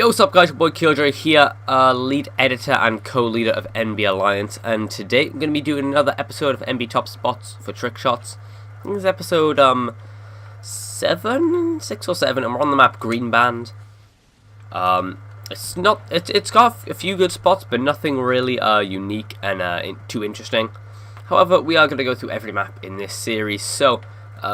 Yo, what's up guys, your boy Killjoy here, lead editor and co-leader of NB Alliance, and today I'm going to be doing another episode of NB Top Spots for Trickshots. This is episode 6 or 7, and we're on the map Greenband. It's got a few good spots, but nothing really unique and too interesting. However, we are going to go through every map in this series, so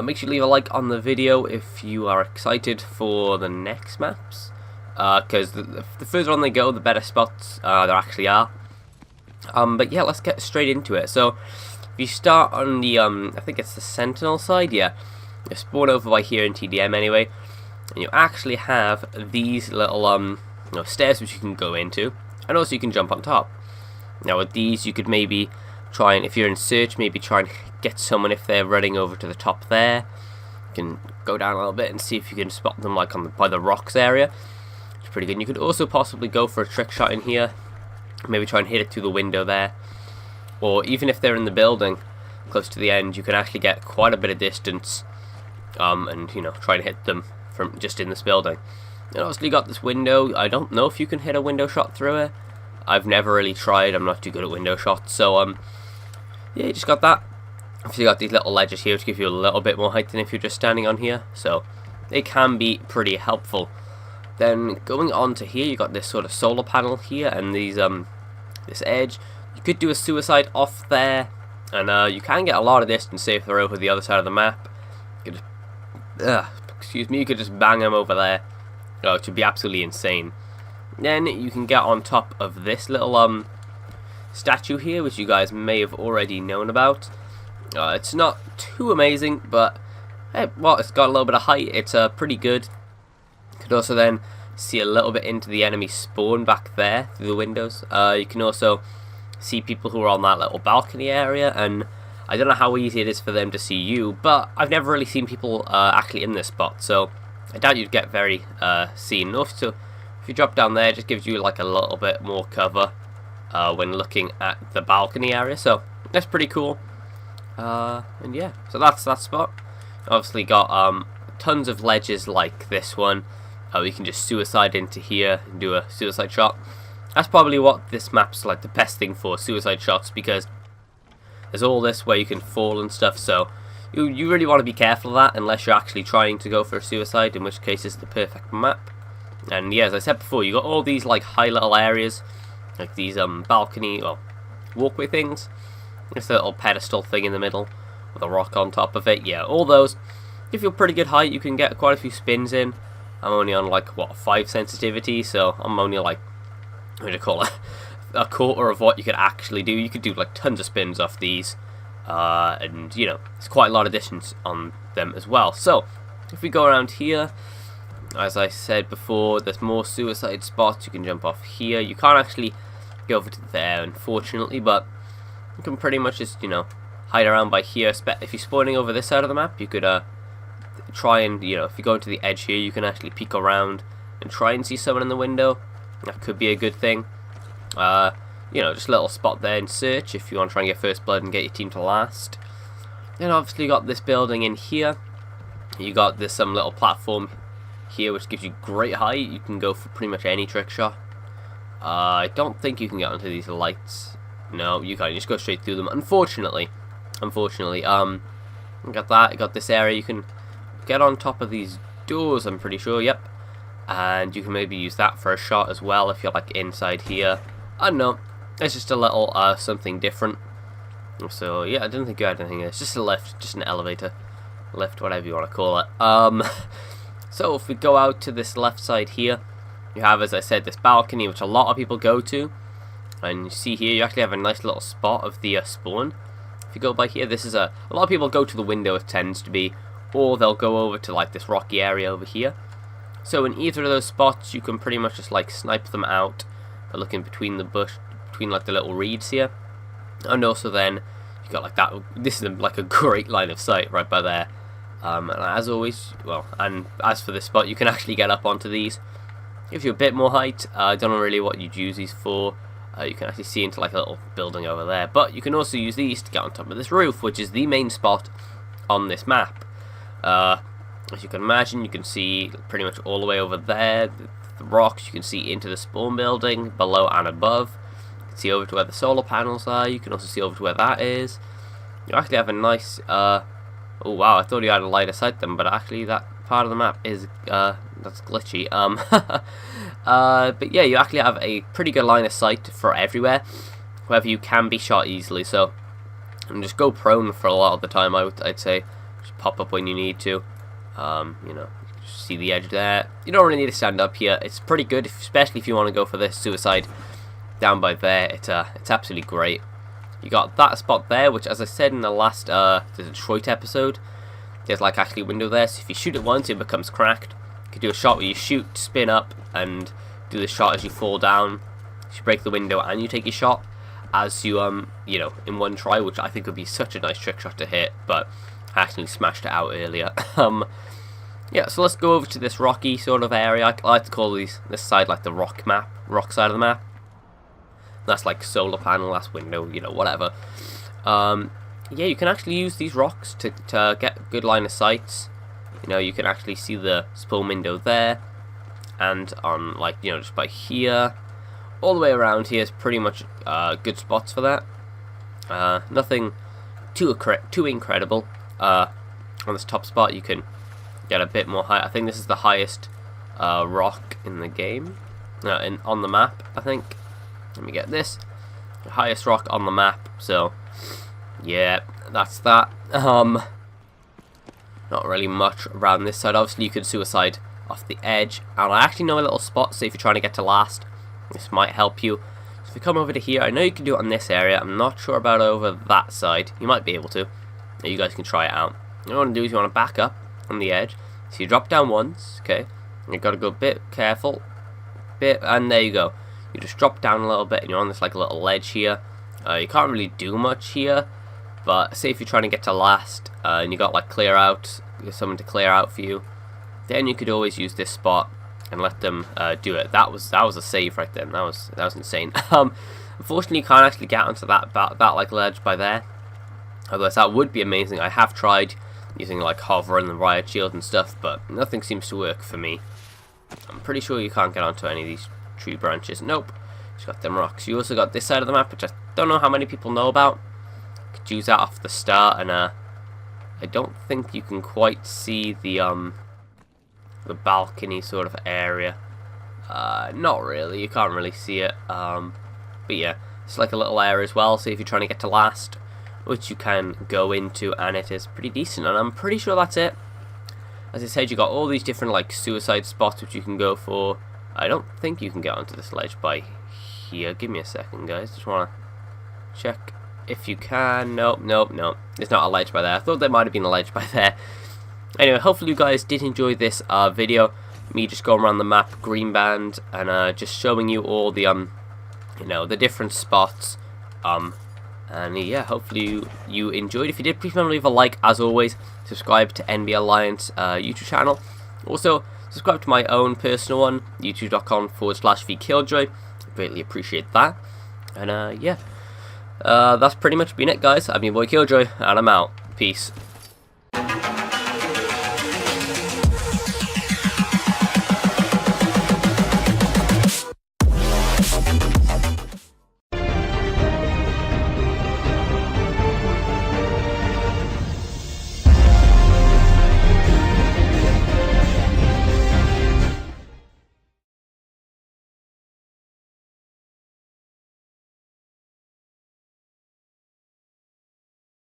make sure you leave a like on the video if you are excited for the next maps. Because the further on they go, the better spots there actually are. But yeah, let's get straight into it. So, if you start on the, I think it's the Sentinel side, yeah. You spawn over by here in TDM anyway. And you actually have these little, stairs which you can go into. And also you can jump on top. Now with these, you could maybe try and, if you're in search, maybe try and get someone if they're running over to the top there. You can go down a little bit and see if you can spot them like by the rocks area. Pretty good. You could also possibly go for a trick shot in here, maybe try and hit it through the window there, or even if they're in the building close to the end, you can actually get quite a bit of distance and try and hit them from just in this building. And obviously you got this window. I don't know if you can hit a window shot through it. I've never really tried. I'm not too good at window shots, so yeah, you just got that. Obviously you got these little ledges here which give you a little bit more height than if you're just standing on here, so they can be pretty helpful. Then going on to here, you got this sort of solar panel here, and these this edge. You could do a suicide off there, and you can get a lot of distance if they're over the other side of the map. You could just, you could just bang them over there. Oh, it would be absolutely insane. Then you can get on top of this little statue here, which you guys may have already known about. It's not too amazing, but hey, well, it's got a little bit of height. It's pretty good. Could also then see a little bit into the enemy spawn back there through the windows. You can also see people who are on that little balcony area, and I don't know how easy it is for them to see you, but I've never really seen people actually in this spot, so I doubt you'd get very seen. Also, if you drop down there, it just gives you like a little bit more cover when looking at the balcony area, so that's pretty cool. And yeah, so that's that spot. Obviously got tons of ledges like this one. We can just suicide into here and do a suicide shot. That's probably what this map's like the best thing for, suicide shots, because there's all this where you can fall and stuff, so you really want to be careful of that unless you're actually trying to go for a suicide, in which case it's the perfect map. And yeah, as I said before, you got all these like high little areas, like these balcony or walkway things. This little pedestal thing in the middle with a rock on top of it. Yeah, all those give you a pretty good height. You can get quite a few spins in. I'm only on like, what, 5 sensitivity, so I'm only like, what do you call it, a quarter of what you could actually do. You could do like tons of spins off these, and it's quite a lot of distance on them as well. So, if we go around here, as I said before, there's more suicide spots. You can jump off here. You can't actually go over to there, unfortunately, but you can pretty much just, hide around by here. If you're spawning over this side of the map, you could, try and, if you go into the edge here, you can actually peek around and try and see someone in the window. That could be a good thing. Just a little spot there in search if you want to try and get first blood and get your team to last. Then obviously you got this building in here. You got this little platform here which gives you great height. You can go for pretty much any trick shot. I don't think you can get onto these lights. No, you can't. You just go straight through them. Unfortunately, you got that. You got this area. You can get on top of these doors, I'm pretty sure, yep. And you can maybe use that for a shot as well if you're like inside here. I don't know. It's just a little something different. So yeah, I didn't think you had anything. It's just a lift, just an elevator. Lift, whatever you want to call it. So if we go out to this left side here, you have, as I said, this balcony which a lot of people go to. And you see here, you actually have a nice little spot of the spawn. If you go by here, this is a lot of people go to the window, it tends to be, or they'll go over to like this rocky area over here. So in either of those spots, you can pretty much just like snipe them out by looking between the bush, between like the little reeds here. And also then you got like that. This is like a great line of sight right by there. And as always, and as for this spot, you can actually get up onto these. Gives you a bit more height. I don't know really what you'd use these for. You can actually see into like a little building over there, but you can also use these to get on top of this roof, which is the main spot on this map. As you can imagine, you can see pretty much all the way over there, the rocks, you can see into the spawn building below and above. You can see over to where the solar panels are. You can also see over to where that is. You actually have a nice oh wow, I thought you had a line of sight then, but actually that part of the map is that's glitchy. But yeah, you actually have a pretty good line of sight for everywhere. However, you can be shot easily, so and just go prone for a lot of the time. I'd say just pop up when you need to. You know, just see the edge there. You don't really need to stand up here. It's pretty good, especially if you want to go for this suicide down by there. It's absolutely great. You got that spot there, which, as I said in the last the Detroit episode, there's like actually a window there. So if you shoot it once, it becomes cracked. You can do a shot where you shoot, spin up, and do the shot as you fall down. You break the window and you take your shot as you you know, in one try, which I think would be such a nice trick shot to hit, but I actually smashed it out earlier. Yeah, so let's go over to this rocky sort of area. I like to call this side like the rock side of the map. That's like solar panel, that's window, you know, whatever. Yeah, you can actually use these rocks to get good line of sight. You know, you can actually see the spawn window there, and on, like, you know, just by here, all the way around here is pretty much good spots for that. Nothing too incredible. On this top spot, you can get a bit more height. I think this is the highest rock in the game, on the map, I think. Let me get this. The highest rock on the map, so yeah, that's that. Not really much around this side. Obviously you could suicide off the edge, and I actually know a little spot, so if you're trying to get to last, this might help you. So if you come over to here, I know you can do it on this area. I'm not sure about over that side. You might be able to. You guys can try it out. What you want to do is you want to back up on the edge. So you drop down once, okay? You've got to go a bit careful, and there you go. You just drop down a little bit, and you're on this like little ledge here. You can't really do much here, but say if you're trying to get to last, and you got like clear out, you get someone to clear out for you, then you could always use this spot and let them do it. That was a save right then. That was insane. Unfortunately, you can't actually get onto that like ledge by there. Otherwise, that would be amazing. I have tried using like hover and the riot shield and stuff, but nothing seems to work for me. I'm pretty sure you can't get onto any of these tree branches. Nope. Just got them rocks. You also got this side of the map, which I don't know how many people know about. You could use that off the start, and I don't think you can quite see the balcony sort of area. Not really. You can't really see it. But yeah, it's like a little area as well. So if you're trying to get to last, which you can go into, and it is pretty decent. And I'm pretty sure that's it. As I said, you got all these different like suicide spots which you can go for. I don't think you can get onto this ledge by here. Give me a second, guys. Just want to check if you can. Nope. There's not a ledge by there. I thought there might have been a ledge by there. Anyway, hopefully you guys did enjoy this video. Me just going around the map, Greenband, and just showing you all the you know, the different spots. And yeah, hopefully you enjoyed. If you did, please remember to leave a like. As always, subscribe to NB Alliance YouTube channel. Also, subscribe to my own personal one, youtube.com/vKilljoyy. Greatly appreciate that. And yeah, that's pretty much been it, guys. I'm your boy Killjoy, and I'm out. Peace.